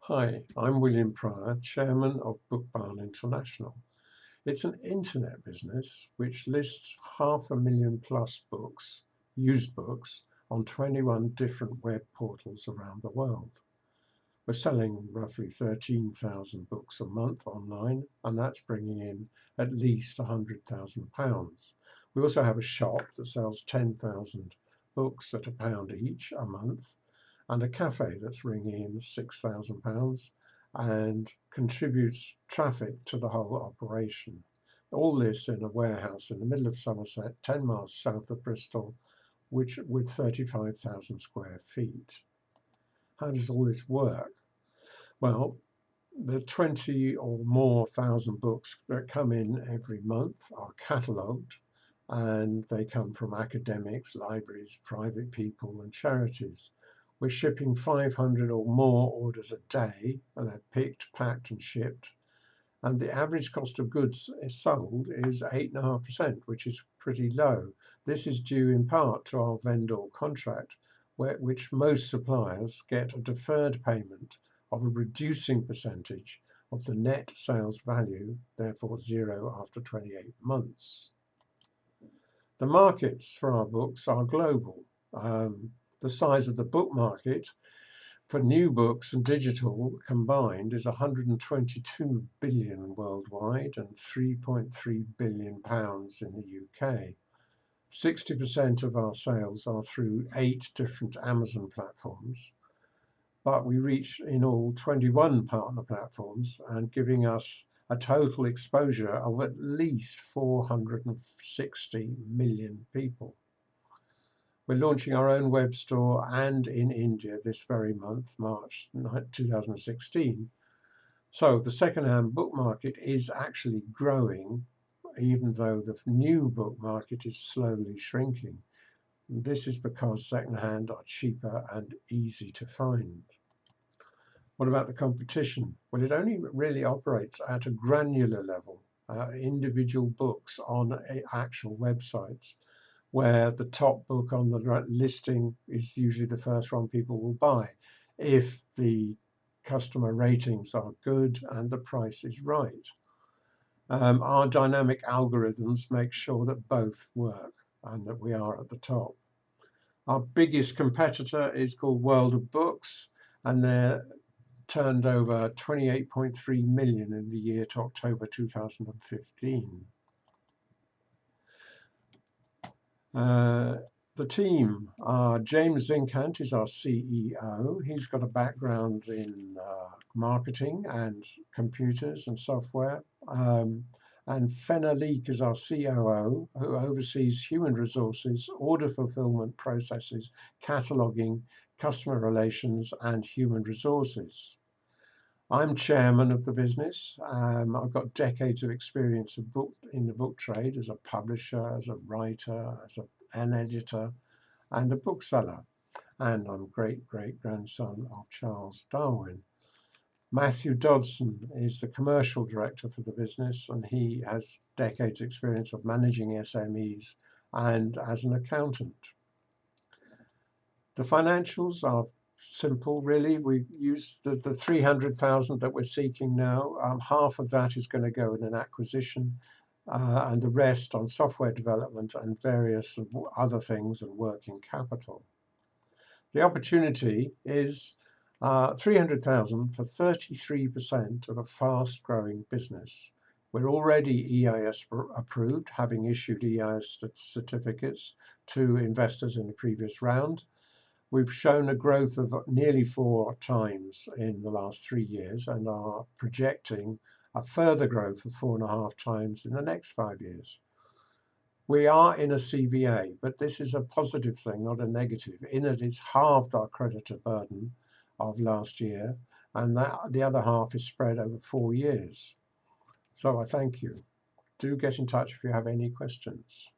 Hi, I'm William Pryor, Chairman of Bookbarn International. It's an internet business which lists 500,000 plus books, used books, on 21 different web portals around the world. We're selling roughly 13,000 books a month online, and that's bringing in at least £100,000. We also have a shop that sells 10,000 books at £1 each a month, and a cafe that's ringing in £6,000 and contributes traffic to the whole operation. All this in a warehouse in the middle of Somerset, 10 miles south of Bristol, with 35,000 square feet. How does all this work? Well, the 20 or more thousand books that come in every month are catalogued, and they come from academics, libraries, private people and charities. We're shipping 500 or more orders a day, and they're picked, packed and shipped. And the average cost of goods sold is 8.5%, which is pretty low. This is due in part to our vendor contract, which most suppliers get a deferred payment of a reducing percentage of the net sales value, therefore zero after 28 months. The markets for our books are global. The size of the book market for new books and digital combined is 122 billion worldwide and 3.3 billion pounds in the UK. 60% of our sales are through 8 different Amazon platforms, but we reach in all 21 partner platforms and giving us a total exposure of at least 460 million people. We're launching our own web store and in India this very month, March 2016. So the second-hand book market is actually growing, even though the new book market is slowly shrinking. This is because second-hand are cheaper and easy to find. What about the competition? Well, it only really operates at a granular level, individual books on actual websites, where the top book on the listing is usually the first one people will buy, if the customer ratings are good and the price is right. Our dynamic algorithms make sure that both work and that we are at the top. Our biggest competitor is called World of Books, and they're turned over 28.3 million in the year to October 2015. The team, James Zinkant is our CEO. He's got a background in marketing and computers and software. And Fenna Leek is our COO, who oversees human resources, order fulfillment processes, cataloguing, customer relations, and human resources. I'm chairman of the business. I've got decades of experience in the book trade as a publisher, as a writer, as an editor, and a bookseller. And I'm great-great-grandson of Charles Darwin. Matthew Dodson is the commercial director for the business, and he has decades experience of managing SMEs and as an accountant. The financials are simple, really. We use the 300,000 that we're seeking now. Half of that is going to go in an acquisition, and the rest on software development and various other things and working capital. The opportunity is 300,000 for 33% of a fast-growing business. We're already EIS approved, having issued EIS certificates to investors in the previous round. We've shown a growth of nearly 4 times in the last 3 years and are projecting a further growth of 4.5 times in the next 5 years. We are in a CVA, but this is a positive thing, not a negative, in that it's halved our creditor burden of last year, and the other half is spread over 4 years. So I thank you. Do get in touch if you have any questions.